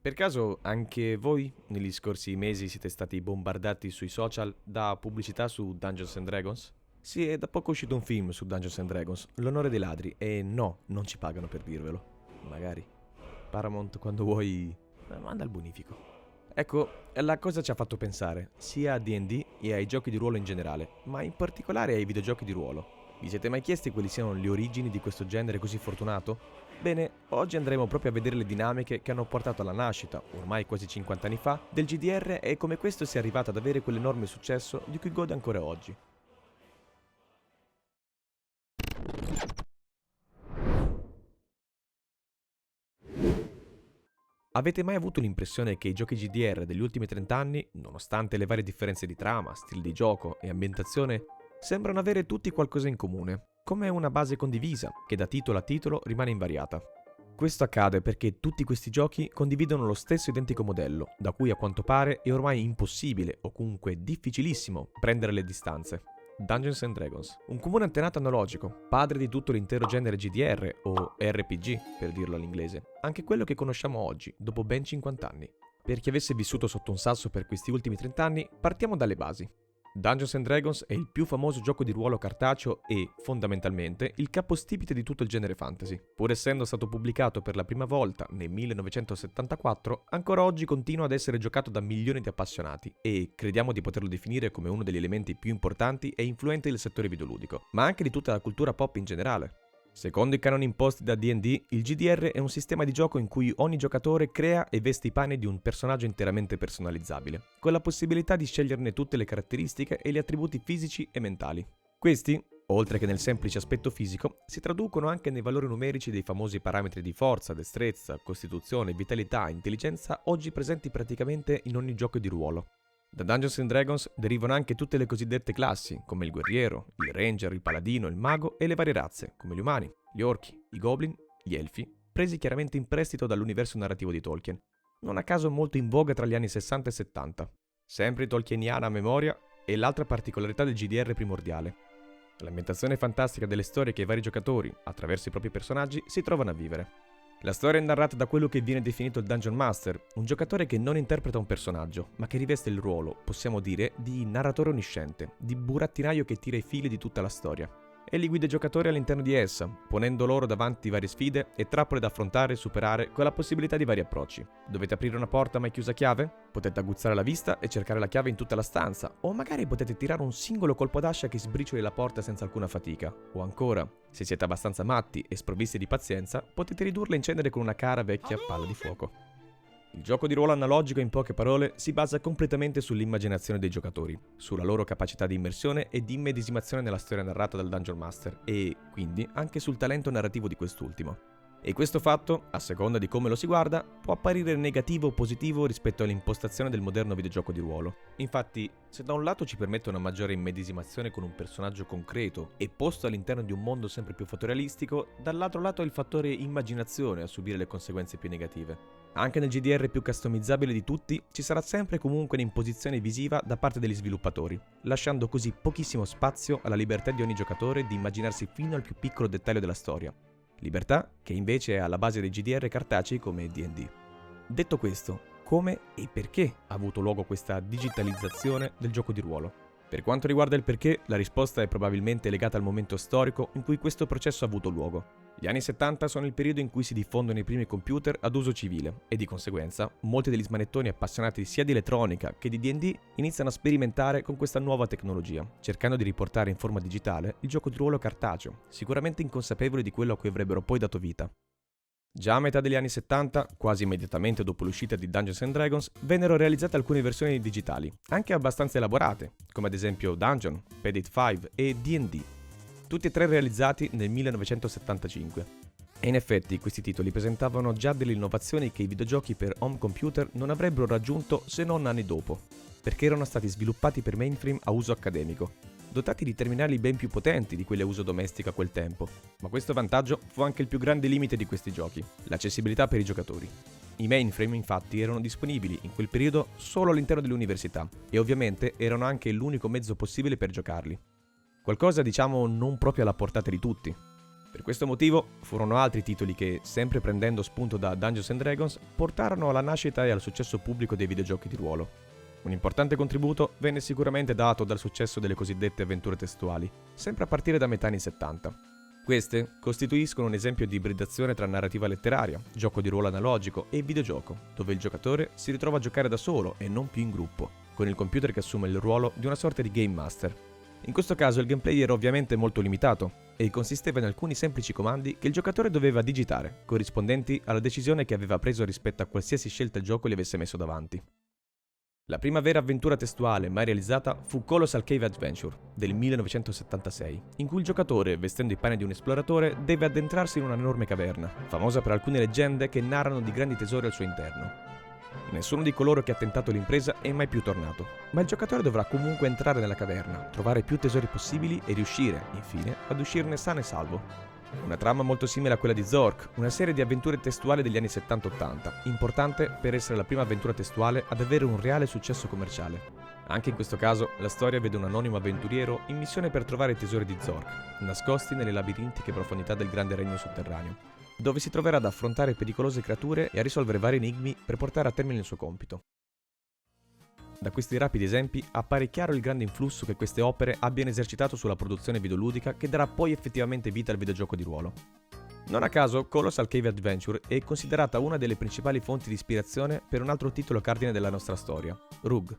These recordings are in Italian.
Per caso anche voi negli scorsi mesi siete stati bombardati sui social da pubblicità su Dungeons and Dragons? Sì, è da poco uscito un film su Dungeons and Dragons, L'onore dei ladri, e no, non ci pagano per dirvelo. Magari. Paramount, quando vuoi, manda il bonifico. Ecco, la cosa ci ha fatto pensare, sia a D&D e ai giochi di ruolo in generale, ma in particolare ai videogiochi di ruolo. Vi siete mai chiesti quali siano le origini di questo genere così fortunato? Bene, oggi andremo proprio a vedere le dinamiche che hanno portato alla nascita, ormai quasi 50 anni fa, del GDR e come questo sia arrivato ad avere quell'enorme successo di cui gode ancora oggi. Avete mai avuto l'impressione che i giochi GDR degli ultimi 30 anni, nonostante le varie differenze di trama, stile di gioco e ambientazione, sembrano avere tutti qualcosa in comune, come una base condivisa che da titolo a titolo rimane invariata? Questo accade perché tutti questi giochi condividono lo stesso identico modello, da cui a quanto pare è ormai impossibile o comunque difficilissimo prendere le distanze. Dungeons and Dragons, un comune antenato analogico, padre di tutto l'intero genere GDR o RPG, per dirlo all'inglese, anche quello che conosciamo oggi, dopo ben 50 anni. Per chi avesse vissuto sotto un sasso per questi ultimi 30 anni, partiamo dalle basi. Dungeons and Dragons è il più famoso gioco di ruolo cartaceo e, fondamentalmente, il capostipite di tutto il genere fantasy. Pur essendo stato pubblicato per la prima volta nel 1974, ancora oggi continua ad essere giocato da milioni di appassionati e crediamo di poterlo definire come uno degli elementi più importanti e influenti del settore videoludico, ma anche di tutta la cultura pop in generale. Secondo i canoni imposti da D&D, il GDR è un sistema di gioco in cui ogni giocatore crea e veste i panni di un personaggio interamente personalizzabile, con la possibilità di sceglierne tutte le caratteristiche e gli attributi fisici e mentali. Questi, oltre che nel semplice aspetto fisico, si traducono anche nei valori numerici dei famosi parametri di forza, destrezza, costituzione, vitalità e intelligenza oggi presenti praticamente in ogni gioco di ruolo. Da Dungeons and Dragons derivano anche tutte le cosiddette classi, come il guerriero, il ranger, il paladino, il mago e le varie razze, come gli umani, gli orchi, i goblin, gli elfi, presi chiaramente in prestito dall'universo narrativo di Tolkien, non a caso molto in voga tra gli anni 60 e 70. Sempre tolkieniana a memoria è l'altra particolarità del GDR primordiale. L'ambientazione fantastica delle storie che i vari giocatori, attraverso i propri personaggi, si trovano a vivere. La storia è narrata da quello che viene definito il Dungeon Master, un giocatore che non interpreta un personaggio, ma che riveste il ruolo, possiamo dire, di narratore onnisciente, di burattinaio che tira i fili di tutta la storia. Egli guida i giocatori all'interno di essa, ponendo loro davanti varie sfide e trappole da affrontare e superare con la possibilità di vari approcci. Dovete aprire una porta mai chiusa a chiave? Potete aguzzare la vista e cercare la chiave in tutta la stanza, o magari potete tirare un singolo colpo d'ascia che sbricioli la porta senza alcuna fatica. O ancora, se siete abbastanza matti e sprovvisti di pazienza, potete ridurla in cenere con una cara vecchia palla di fuoco. Il gioco di ruolo analogico, in poche parole, si basa completamente sull'immaginazione dei giocatori, sulla loro capacità di immersione e di immedesimazione nella storia narrata dal Dungeon Master e, quindi, anche sul talento narrativo di quest'ultimo. E questo fatto, a seconda di come lo si guarda, può apparire negativo o positivo rispetto all'impostazione del moderno videogioco di ruolo. Infatti, se da un lato ci permette una maggiore immedesimazione con un personaggio concreto e posto all'interno di un mondo sempre più fotorealistico, dall'altro lato è il fattore immaginazione a subire le conseguenze più negative. Anche nel GDR più customizzabile di tutti, ci sarà sempre comunque un'imposizione visiva da parte degli sviluppatori, lasciando così pochissimo spazio alla libertà di ogni giocatore di immaginarsi fino al più piccolo dettaglio della storia. Libertà che invece è alla base dei GDR cartacei come D&D. Detto questo, come e perché ha avuto luogo questa digitalizzazione del gioco di ruolo? Per quanto riguarda il perché, la risposta è probabilmente legata al momento storico in cui questo processo ha avuto luogo. Gli anni 70 sono il periodo in cui si diffondono i primi computer ad uso civile e di conseguenza molti degli smanettoni appassionati sia di elettronica che di D&D iniziano a sperimentare con questa nuova tecnologia, cercando di riportare in forma digitale il gioco di ruolo cartaceo, sicuramente inconsapevoli di quello a cui avrebbero poi dato vita. Già a metà degli anni 70, quasi immediatamente dopo l'uscita di Dungeons and Dragons, vennero realizzate alcune versioni digitali, anche abbastanza elaborate, come ad esempio Dungeon, Payday 5 e D&D, tutti e tre realizzati nel 1975. E in effetti questi titoli presentavano già delle innovazioni che i videogiochi per home computer non avrebbero raggiunto se non anni dopo, perché erano stati sviluppati per mainframe a uso accademico, dotati di terminali ben più potenti di quelli a uso domestico a quel tempo. Ma questo vantaggio fu anche il più grande limite di questi giochi, l'accessibilità per i giocatori. I mainframe infatti erano disponibili in quel periodo solo all'interno delle università e ovviamente erano anche l'unico mezzo possibile per giocarli. Qualcosa diciamo non proprio alla portata di tutti. Per questo motivo furono altri titoli che, sempre prendendo spunto da Dungeons & Dragons, portarono alla nascita e al successo pubblico dei videogiochi di ruolo. Un importante contributo venne sicuramente dato dal successo delle cosiddette avventure testuali, sempre a partire da metà anni 70. Queste costituiscono un esempio di ibridazione tra narrativa letteraria, gioco di ruolo analogico e videogioco, dove il giocatore si ritrova a giocare da solo e non più in gruppo, con il computer che assume il ruolo di una sorta di game master. In questo caso il gameplay era ovviamente molto limitato e consisteva in alcuni semplici comandi che il giocatore doveva digitare, corrispondenti alla decisione che aveva preso rispetto a qualsiasi scelta il gioco gli avesse messo davanti. La prima vera avventura testuale mai realizzata fu Colossal Cave Adventure del 1976, in cui il giocatore, vestendo i panni di un esploratore, deve addentrarsi in un'enorme caverna, famosa per alcune leggende che narrano di grandi tesori al suo interno. Nessuno di coloro che ha tentato l'impresa è mai più tornato, ma il giocatore dovrà comunque entrare nella caverna, trovare più tesori possibili e riuscire, infine, ad uscirne sano e salvo. Una trama molto simile a quella di Zork, una serie di avventure testuali degli anni 70-80, importante per essere la prima avventura testuale ad avere un reale successo commerciale. Anche in questo caso, la storia vede un anonimo avventuriero in missione per trovare i tesori di Zork, nascosti nelle labirintiche profondità del grande regno sotterraneo, dove si troverà ad affrontare pericolose creature e a risolvere vari enigmi per portare a termine il suo compito. Da questi rapidi esempi appare chiaro il grande influsso che queste opere abbiano esercitato sulla produzione videoludica che darà poi effettivamente vita al videogioco di ruolo. Non a caso, Colossal Cave Adventure è considerata una delle principali fonti di ispirazione per un altro titolo cardine della nostra storia, Rogue.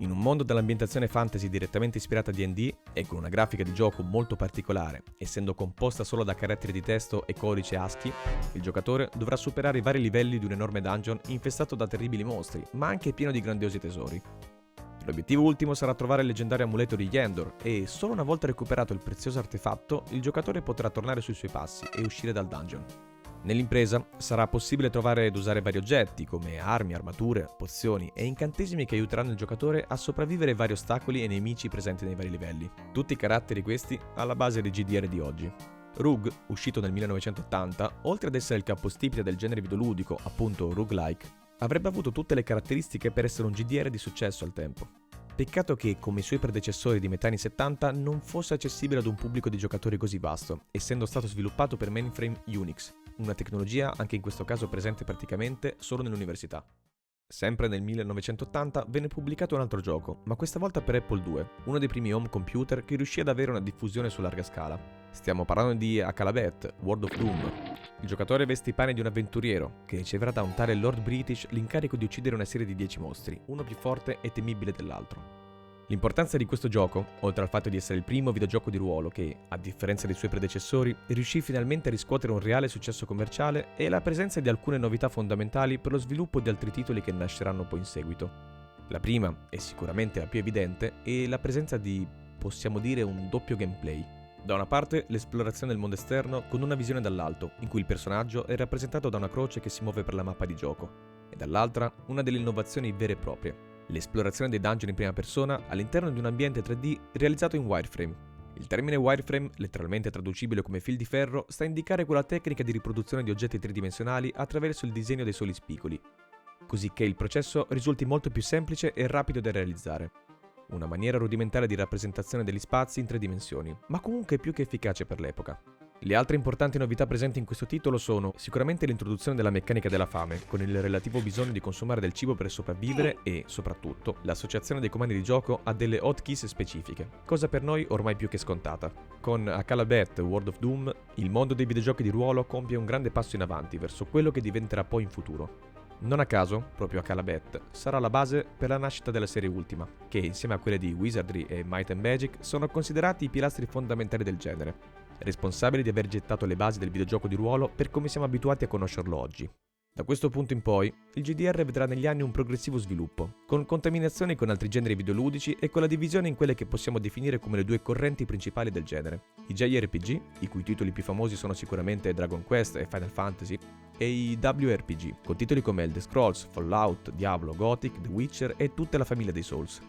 In un mondo dell'ambientazione fantasy direttamente ispirata a D&D e con una grafica di gioco molto particolare, essendo composta solo da caratteri di testo e codice ASCII, il giocatore dovrà superare i vari livelli di un enorme dungeon infestato da terribili mostri, ma anche pieno di grandiosi tesori. L'obiettivo ultimo sarà trovare il leggendario amuleto di Yendor e, solo una volta recuperato il prezioso artefatto, il giocatore potrà tornare sui suoi passi e uscire dal dungeon. Nell'impresa sarà possibile trovare ed usare vari oggetti come armi, armature, pozioni e incantesimi che aiuteranno il giocatore a sopravvivere ai vari ostacoli e nemici presenti nei vari livelli. Tutti i caratteri questi alla base dei GDR di oggi. Rogue, uscito nel 1980, oltre ad essere il capostipite del genere videoludico, appunto roguelike, avrebbe avuto tutte le caratteristiche per essere un GDR di successo al tempo. Peccato che, come i suoi predecessori di metà anni 70, non fosse accessibile ad un pubblico di giocatori così vasto, essendo stato sviluppato per mainframe Unix, una tecnologia anche in questo caso presente praticamente solo nell'università. Sempre nel 1980 venne pubblicato un altro gioco, ma questa volta per Apple II, uno dei primi home computer che riuscì ad avere una diffusione su larga scala. Stiamo parlando di Akalabeth, World of Doom. Il giocatore veste i panni di un avventuriero, che riceverà da un tale Lord British l'incarico di uccidere una serie di 10 mostri, uno più forte e temibile dell'altro. L'importanza di questo gioco, oltre al fatto di essere il primo videogioco di ruolo che, a differenza dei suoi predecessori, riuscì finalmente a riscuotere un reale successo commerciale, è la presenza di alcune novità fondamentali per lo sviluppo di altri titoli che nasceranno poi in seguito. La prima, e sicuramente la più evidente, è la presenza di, possiamo dire, un doppio gameplay. Da una parte l'esplorazione del mondo esterno con una visione dall'alto, in cui il personaggio è rappresentato da una croce che si muove per la mappa di gioco, e dall'altra una delle innovazioni vere e proprie, l'esplorazione dei dungeon in prima persona all'interno di un ambiente 3D realizzato in wireframe. Il termine wireframe, letteralmente traducibile come fil di ferro, sta a indicare quella tecnica di riproduzione di oggetti tridimensionali attraverso il disegno dei soli spigoli, così che il processo risulti molto più semplice e rapido da realizzare. Una maniera rudimentale di rappresentazione degli spazi in 3 dimensioni, ma comunque più che efficace per l'epoca. Le altre importanti novità presenti in questo titolo sono sicuramente l'introduzione della meccanica della fame, con il relativo bisogno di consumare del cibo per sopravvivere e, soprattutto, l'associazione dei comandi di gioco a delle hotkeys specifiche, cosa per noi ormai più che scontata. Con Akalabeth World of Doom, il mondo dei videogiochi di ruolo compie un grande passo in avanti verso quello che diventerà poi in futuro. Non a caso, proprio Akalabeth sarà la base per la nascita della serie Ultima, che insieme a quelle di Wizardry e Might and Magic sono considerati i pilastri fondamentali del genere, responsabili di aver gettato le basi del videogioco di ruolo per come siamo abituati a conoscerlo oggi. Da questo punto in poi, il GDR vedrà negli anni un progressivo sviluppo, con contaminazioni con altri generi videoludici e con la divisione in quelle che possiamo definire come le due correnti principali del genere. I JRPG, i cui titoli più famosi sono sicuramente Dragon Quest e Final Fantasy, e i WRPG, con titoli come Elder Scrolls, Fallout, Diablo, Gothic, The Witcher e tutta la famiglia dei Souls.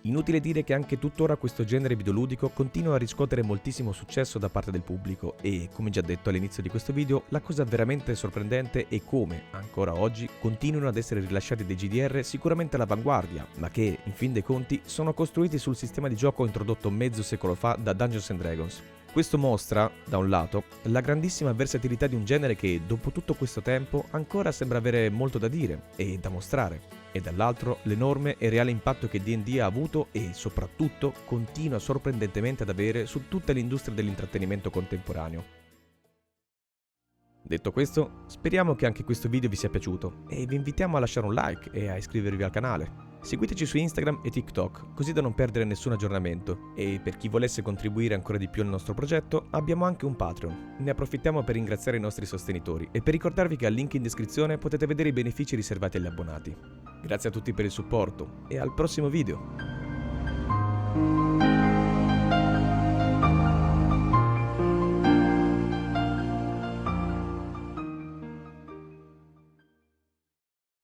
Inutile dire che anche tuttora questo genere videoludico continua a riscuotere moltissimo successo da parte del pubblico e, come già detto all'inizio di questo video, la cosa veramente sorprendente è come, ancora oggi, continuano ad essere rilasciati dei GDR sicuramente all'avanguardia, ma che, in fin dei conti, sono costruiti sul sistema di gioco introdotto mezzo secolo fa da Dungeons & Dragons. Questo mostra, da un lato, la grandissima versatilità di un genere che, dopo tutto questo tempo, ancora sembra avere molto da dire e da mostrare, e dall'altro l'enorme e reale impatto che D&D ha avuto e, soprattutto, continua sorprendentemente ad avere su tutta l'industria dell'intrattenimento contemporaneo. Detto questo, speriamo che anche questo video vi sia piaciuto e vi invitiamo a lasciare un like e a iscrivervi al canale. Seguiteci su Instagram e TikTok, così da non perdere nessun aggiornamento. E per chi volesse contribuire ancora di più al nostro progetto, abbiamo anche un Patreon. Ne approfittiamo per ringraziare i nostri sostenitori e per ricordarvi che al link in descrizione potete vedere i benefici riservati agli abbonati. Grazie a tutti per il supporto e al prossimo video!